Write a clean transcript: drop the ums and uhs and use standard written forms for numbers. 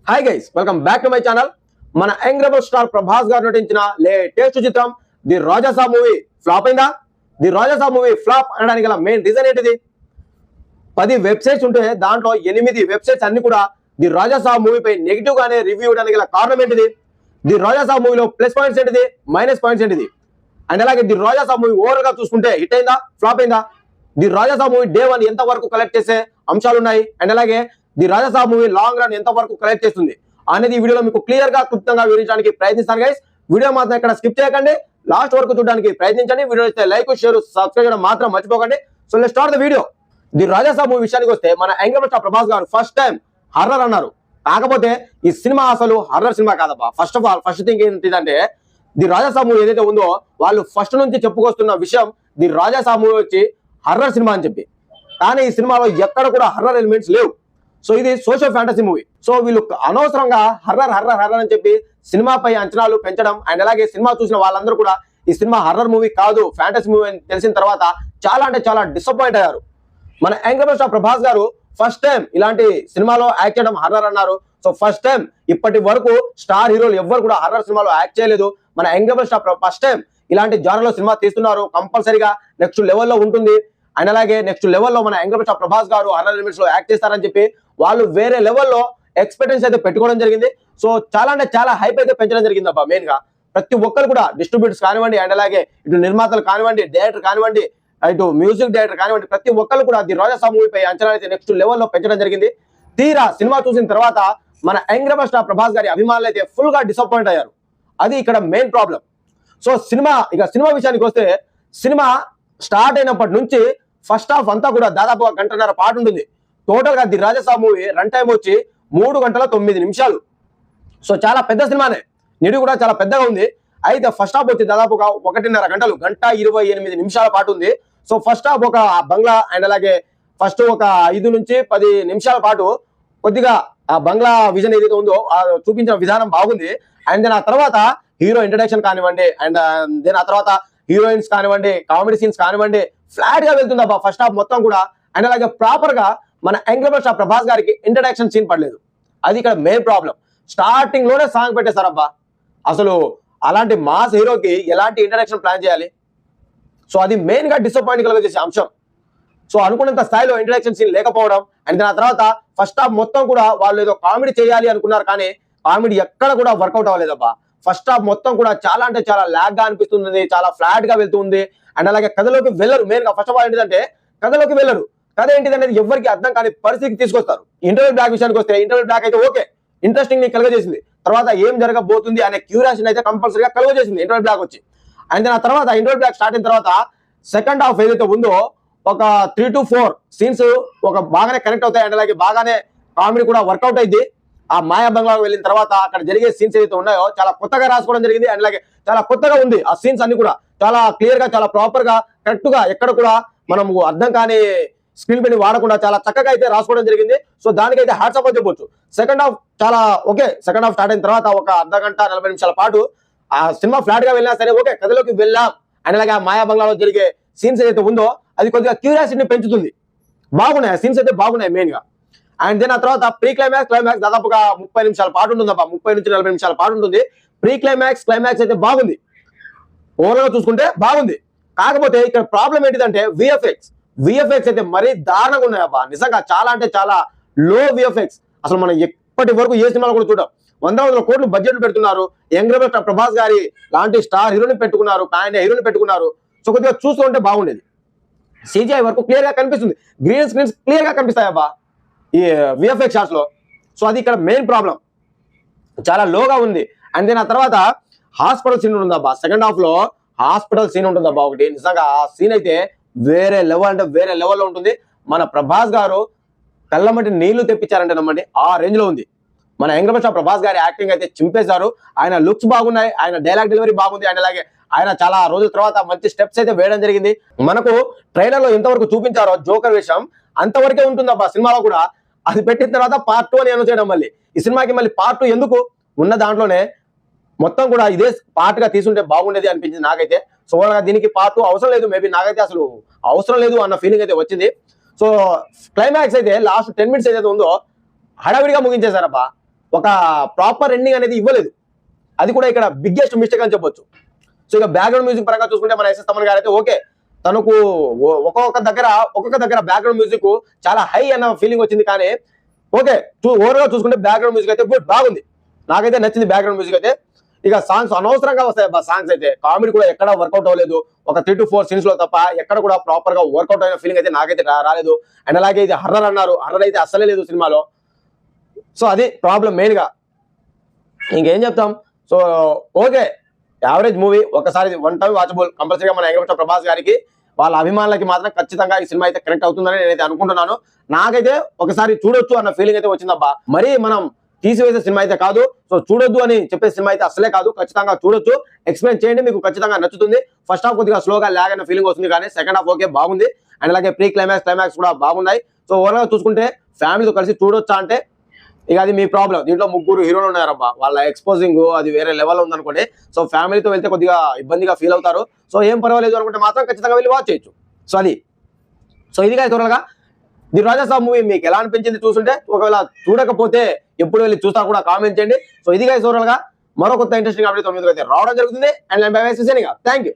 Hi guys, welcome back to my channel. మన young rebel star Prabhas గారు నటించిన latest చిత్రం ది రాజాసాబ్ మూవీ ఫ్లాప్ అయిందా? ది రాజాసాబ్ మూవీ ఫ్లాప్ అనడానికి గల మెయిన్ రీజన్ ఏంటిది? 10 వెబ్సైట్స్ ఉంటే దాంట్లో 8 వెబ్సైట్స్ అన్ని కూడా ది రాజాసాబ్ మూవీపై నెగిటివ్ గానే రివ్యూ ఇవ్వడానికి గల కారణం ఏంటిది? ది రాజాసాబ్ మూవీలో ప్లస్ పాయింట్స్ ఏంటిది, మైనస్ పాయింట్స్ ఏంటిది? అండ్ అలాగే ది రాజాసాబ్ మూవీ ఓవర్ గా చూసుకుంటే హిట్ అయిందా, ఫ్లాప్ అయిందా? ది రాజాసాబ్ మూవీ డే 1 ఎంత వరకు కలెక్ట్ చేసే అంశాలు ఉన్నాయి, అండ్ అలాగే the Raja Saab movie long run ఎంత వరకు కలెక్ట్ చేస్తుంది అనేది ఈ వీడియోలో మీకు క్లియర్ గా క్లుప్తంగా వివరించడానికి ప్రయత్నిస్తాను గైస్. వీడియో మాత్రం ఇక్కడ స్కిప్ చేయకండి, లాస్ట్ వరకు చూడడానికి ప్రయత్నించండి. వీడియో ఇస్తే లైక్, షేర్, సబ్స్క్రైబ్ చేయడం మాత్రం మర్చిపోకండి. So let's start the video. The Raja Saab movie విషయానికి వస్తే మన యంగ్ రెబల్ స్టార్ ప్రభాస్ గారు ఫస్ట్ టైం హర్రర్ అన్నారు. కాకపోతే ఈ సినిమా అసలు హర్రర్ సినిమా కాదబ్బా. First of all first thing ఏంటిదంటే, ది రాజాసాబ్ మూవీ ఏదైతే ఉందో వాళ్ళు ఫస్ట్ నుంచి చెప్పుకొస్తున్న విషయం ది రాజాసాబ్ మూవీ వచ్చి హర్రర్ సినిమా అని చెప్పి. కానీ ఈ సినిమాలో ఎక్కడ కూడా హర్రర్ ఎలిమెంట్స్ లేవు. సో ఇది సోషల్ ఫ్యాంటసీ మూవీ. సో వీళ్ళు అనవసరంగా హర్రర్ హర్రర్ హర్రర్ అని చెప్పి సినిమాపై అంచనాలు పెంచడం, అండ్ అలాగే సినిమా చూసిన వాళ్ళందరూ కూడా ఈ సినిమా హర్రర్ మూవీ కాదు ఫ్యాంటసీ మూవీ అని తెలిసిన తర్వాత చాలా అంటే చాలా డిసప్పాయింట్ అయ్యారు. మన యంగ్ రెబల్ స్టార్ ప్రభాస్ గారు ఫస్ట్ టైం ఇలాంటి సినిమాలో యాక్ట్ చేయడం హర్రర్ అన్నారు. సో ఫస్ట్ టైం ఇప్పటి వరకు స్టార్ హీరోలు ఎవ్వరు కూడా హర్రర్ సినిమాలో యాక్ట్ చేయలేదు. మన young rebel star first time ఇలాంటి జానర్లో సినిమా తీస్తున్నారు. కంపల్సరీగా నెక్స్ట్ లెవెల్లో ఉంటుంది. అండ్ అలాగే నెక్స్ట్ లెవెల్లో మన యంగ్ రెబల్ స్టార్ ప్రభాస్ గారు హర్రర్ ఎలిమెంట్స్ లో యాక్ట్ చేస్తారని చెప్పి వాళ్ళు వేరే లెవెల్లో ఎక్స్పెక్టెన్స్ అయితే పెట్టుకోవడం జరిగింది. సో చాలా అంటే చాలా హైప్ అయితే పెంచడం జరిగింది అబ్బా. మెయిన్ గా ప్రతి ఒక్కరు కూడా డిస్ట్రిబ్యూటర్స్ కానివ్వండి, అండ్ అలాగే ఇటు నిర్మాతలు కానివ్వండి, డైరెక్టర్ కానివ్వండి, ఇటు మ్యూజిక్ డైరెక్టర్ కానివ్వండి, ప్రతి ఒక్కరు కూడా ది రాజాసాబ్ మూవీపై అంచనా అయితే నెక్స్ట్ లెవెల్లో పెంచడం జరిగింది. తీరా సినిమా చూసిన తర్వాత మన యంగ్ రెబల్ స్టార్ ప్రభాస్ గారి అభిమానులు అయితే ఫుల్ గా డిసప్పాయింట్ అయ్యారు. అది ఇక్కడ మెయిన్ ప్రాబ్లం. సో సినిమా విషయానికి వస్తే, సినిమా స్టార్ట్ అయినప్పటి నుంచి ఫస్ట్ హాఫ్ అంతా కూడా దాదాపు 1.5 గంటల పాటు ఉంటుంది. టోటల్ గా the Raja Saab movie run time వచ్చి 3 గంటల 9 నిమిషాలు. సో చాలా పెద్ద సినిమానే, నిడి కూడా చాలా పెద్దగా ఉంది. అయితే ఫస్ట్ హాఫ్ వచ్చి దాదాపుగా 1.5 గంటలు, 1:28 నిమిషాల పాటు ఉంది. సో ఫస్ట్ హాఫ్ ఒక బంగ్లా, అండ్ అలాగే ఫస్ట్ ఒక 5 నుంచి 10 నిమిషాల పాటు కొద్దిగా ఆ బంగ్లా విజన్ ఏదైతే ఉందో చూపించిన విధానం బాగుంది. అండ్ దెన్ ఆ తర్వాత హీరో ఇంట్రడక్షన్ కానివ్వండి, అండ్ దెన్ ఆ తర్వాత హీరోయిన్స్ కానివ్వండి, కామెడీ సీన్స్ కానివ్వండి, ఫ్లాట్ గా వెళ్తుంది అబ్బా ఫస్ట్ హాఫ్ మొత్తం కూడా. అండ్ అలాగే ప్రాపర్ గా మన యంగ్ రెబల్ స్టార్ ప్రభాస్ గారికి ఇంట్రడక్షన్ సీన్ పడలేదు. అది ఇక్కడ మెయిన్ ప్రాబ్లం. స్టార్టింగ్ లోనే సాంగ్ పెట్టేశారబ్బా. అసలు అలాంటి మాస్ హీరోకి ఎలాంటి ఇంట్రడక్షన్ ప్లాన్ చేయాలి? సో అది మెయిన్ గా డిసప్పాయింట్ కలిగేసే అంశం. సో అనుకున్నంత స్థాయిలో ఇంట్రడక్షన్ సీన్ లేకపోవడం, అండ్ దాని తర్వాత ఫస్ట్ హాఫ్ మొత్తం కూడా వాళ్ళు ఏదో కామెడీ చేయాలి అనుకున్నారు, కానీ కామెడీ ఎక్కడ కూడా వర్కౌట్ అవ్వలేదబ్బా. ఫస్ట్ హాఫ్ మొత్తం కూడా చాలా అంటే చాలా లాగ్ గా అనిపిస్తుంది, చాలా ఫ్లాట్ గా వెళ్తుంది. అండ్ అలాగే కథలోకి వెళ్ళరు. మెయిన్ గా ఫస్ట్ ఆఫ్ ఆల్ ఏంటంటే కథలోకి వెళ్ళరు. కథ ఏంటిది అనేది ఎవరికి అర్థం కాని పరిస్థితికి తీసుకొస్తారు. ఇంటర్వెల్ బ్లాక్ విషయానికి వస్తే, ఇంటర్వెల్ బ్లాక్ అయితే ఓకే, ఇంట్రెస్టింగ్ ని కలుగజేసింది. తర్వాత ఏం జరగబోతుంది అనే క్యూరియాసిటీ అయితే కంపల్సరీగా కలుగజేసింది ఇంటర్వెల్ బ్లాక్ వచ్చి. అండ్ ఆ తర్వాత ఇంటర్వెల్ బ్లాక్ స్టార్ట్ అయిన తర్వాత సెకండ్ హాఫ్ ఏదైతే ఉందో ఒక 3 to 4 సీన్స్ ఒక బాగానే కనెక్ట్ అవుతాయి. అండ్ అలాగే బాగానే కామెడీ కూడా వర్కౌట్ అయింది. ఆ మాయా బంగ్లాకు వెళ్ళిన తర్వాత అక్కడ జరిగే సీన్స్ ఏదైతే ఉన్నాయో చాలా కొత్తగా రాసుకోవడం జరిగింది. అండ్ అలాగే చాలా కొత్తగా ఉంది. ఆ సీన్స్ అన్ని కూడా చాలా క్లియర్ గా, చాలా ప్రాపర్ గా, కరెక్ట్ గా, ఎక్కడ కూడా మనం అర్థం కాని స్క్రీన్ పెన్ వాడకుండా చాలా చక్కగా అయితే రాసుకోవడం జరిగింది. సో దానికైతే హ్యాట్స్ ఆఫ్ అని చెప్పొచ్చు. సెకండ్ హాఫ్ చాలా ఓకే. సెకండ్ హాఫ్ స్టార్ట్ అయిన తర్వాత ఒక 1.5 గంట 40 నిమిషాల పాటు ఆ సినిమా ఫ్లాట్ గా వెళ్ళినా సరే ఓకే, కథలోకి వెళ్ళాం. అండ్ అలాగే ఆ మాయా బంగ్లాలో జరిగే సీన్స్ ఏదైతే ఉందో అది కొద్దిగా క్యూరియాసిటీని పెంచుతుంది. బాగున్నాయి ఆ సీన్స్ అయితే, బాగున్నాయి మెయిన్ గా. అండ్ దెన్ ఆ తర్వాత ప్రీ క్లైమాక్స్, క్లైమాక్స్ దాదాపుగా 30 నిమిషాల పాటు ఉంటుంది అబ్బా. 30 నుంచి 40 నిమిషాల పాటు ఉంటుంది. ప్రీ క్లైమాక్స్, క్లైమాక్స్ అయితే బాగుంది. ఓవరాల్ గా చూసుకుంటే బాగుంది. కాకపోతే ఇక్కడ ప్రాబ్లం ఏంటిదంటే విఎఫ్ఎక్స్ అయితే మరీ దారుణంగా ఉన్నాయి అబ్బా. నిజంగా చాలా అంటే చాలా లో విఎఫ్ఎక్స్. అసలు మనం ఎప్పటి వరకు ఏ సినిమాలో కూడా చూడం. 100 కోట్లు బడ్జెట్ పెడుతున్నారు. యంగ్ రెబల్ స్టార్ ప్రభాస్ గారి లాంటి స్టార్ హీరోని పెట్టుకున్నారు, పాన్ హీరోని పెట్టుకున్నారు. సో కొద్దిగా చూస్తుంటే బాగుండేది. సిజిఐ వరకు క్లియర్ గా కనిపిస్తుంది, గ్రీన్ స్క్రీన్స్ క్లియర్ గా కనిపిస్తాయి అబ్బా ఈ విఎఫ్ఎక్స్ షాట్స్ లో. సో అది ఇక్కడ మెయిన్ ప్రాబ్లం, చాలా లోగా ఉంది. అండ్ దెన్ ఆ తర్వాత హాస్పిటల్ సీన్ ఉంటుందబ్బా. సెకండ్ హాఫ్ లో హాస్పిటల్ సీన్ ఉంటుందబ్బా ఒకటి. నిజంగా ఆ సీన్ అయితే వేరే లెవెల్ అంటే వేరే లెవెల్లో ఉంటుంది. మన ప్రభాస్ గారు కళ్ళమటి నీళ్లు తెప్పించారంటే నమ్మండి, ఆ రేంజ్ లో ఉంది. మన యంగ్ రెబల్ స్టార్ ప్రభాస్ గారి యాక్టింగ్ అయితే చింపేశారు. ఆయన లుక్స్ బాగున్నాయి, ఆయన డైలాగ్ డెలివరీ బాగుంది. అండ్ అలాగే ఆయన చాలా రోజుల తర్వాత మంచి స్టెప్స్ అయితే వేయడం జరిగింది. మనకు ట్రైలర్ లో ఎంతవరకు చూపించారో జోకర్ విషయం అంతవరకే ఉంటుందబ్బా సినిమాలో కూడా. అది పెట్టిన తర్వాత పార్ట్ 2 అని అనౌన్స్ చేయడం, మళ్ళీ ఈ సినిమాకి మళ్ళీ పార్ట్ 2 ఎందుకు? ఉన్న దాంట్లోనే మొత్తం కూడా ఇదే పార్ట్ గా తీసుంటే బాగుండేది అనిపించింది నాకైతే. సో దీనికి పార్ట్ 2 అవసరం లేదు, మేబీ నాకైతే అసలు అవసరం లేదు అన్న ఫీలింగ్ అయితే వచ్చింది. సో క్లైమాక్స్ అయితే లాస్ట్ 10 minutes ఏదైతే ఉందో హడావిడిగా ముగించేశారబ్బా. ఒక ప్రాపర్ ఎండింగ్ అనేది ఇవ్వలేదు. అది కూడా ఇక్కడ బిగ్గెస్ట్ మిస్టేక్ అని చెప్పొచ్చు. సో ఇక బ్యాక్గ్రౌండ్ మ్యూజిక్ పరంగా చూసుకుంటే మన ఎస్ఎస్ తమన్ గారు అయితే ఓకే, తనకు ఒక్కొక్క దగ్గర బ్యాక్గ్రౌండ్ మ్యూజిక్ చాలా హై అన్న ఫీలింగ్ వచ్చింది. కానీ ఓకే, ఓవర్ గా చూసుకుంటే బ్యాక్గ్రౌండ్ మ్యూజిక్ అయితే గుడ్, బాగుంది, నాకైతే నచ్చింది బ్యాక్గ్రౌండ్ మ్యూజిక్ అయితే. ఇక సాంగ్స్ అనవసరంగా వస్తాయి సాంగ్స్ అయితే, కామెడీ కూడా ఎక్కడ వర్కౌట్ అవ్వలేదు. ఒక 3 to 4 సీన్స్ లో తప్ప ఎక్కడ కూడా ప్రాపర్ గా వర్కౌట్ అయిన ఫీలింగ్ అయితే నాకైతే రాలేదు. అండ్ అలాగే ఇది హర్రర్ అన్నారు, హర్రర్ అయితే అస్సలే లేదు సినిమాలో. సో అది ప్రాబ్లం మెయిన్ గా. ఇంకేం చెప్తాం. సో ఓకే, యావరేజ్ మూవీ, ఒకసారి వన్ టైం వాచబుల్. కంపల్సరీగా మన యంగ్ ప్రభాస్ గారికి వాళ్ళ అభిమానులకి మాత్రం ఖచ్చితంగా ఈ సినిమా అయితే కనెక్ట్ అవుతుందని నేనైతే అనుకుంటున్నాను. నాకైతే ఒకసారి చూడొచ్చు అన్న ఫీలింగ్ అయితే వచ్చిందబ్బా. మరి మనం తీసివేసే సినిమా అయితే కాదు, సో చూడొద్దు అని చెప్పే సినిమా అయితే అసలే కాదు, ఖచ్చితంగా చూడొచ్చు. ఎక్స్ప్లెయిన్ చేయండి, మీకు ఖచ్చితంగా నచ్చుతుంది. ఫస్ట్ హాఫ్ కొద్దిగా స్లోగా లాగ్ అనే ఫీలింగ్ వస్తుంది, కానీ సెకండ్ హాఫ్ ఓకే బాగుంది. అండ్ అలాగే ప్రీ క్లైమాక్స్ కూడా బాగున్నాయి. సో ఓవరాల్ గా చూసుకుంటే ఫ్యామిలీతో కలిసి చూడొచ్చా అంటే ఇక అది మీ ప్రాబ్లం. దీంట్లో 3 హీరోలు ఉన్నారబ్బా, వాళ్ళ ఎక్స్పోజింగ్ అది వేరే లెవెల్ ఉందనుకోండి. సో ఫ్యామిలీతో వెళ్తే కొద్దిగా ఇబ్బందిగా ఫీల్ అవుతారు. సో ఏం పర్వాలేదు అనుకుంటే మాత్రం ఖచ్చితంగా వెళ్ళి వాచ్ చేయొచ్చు. సో అది, సో ఇది కాదు త్వరగా ది రాజాసాబ్ మూవీ మీకు ఎలా అనిపించింది చూస్తుంటే. ఒకవేళ చూడకపోతే ఎప్పుడు వెళ్ళి చూస్తా కూడా కామెంట్ చేయండి. సో ఇది కాదు త్వరగా మరో కొత్త ఇంట్రెస్టింగ్ అప్డేట్ అయితే రావడం జరుగుతుంది. And by by, thank you.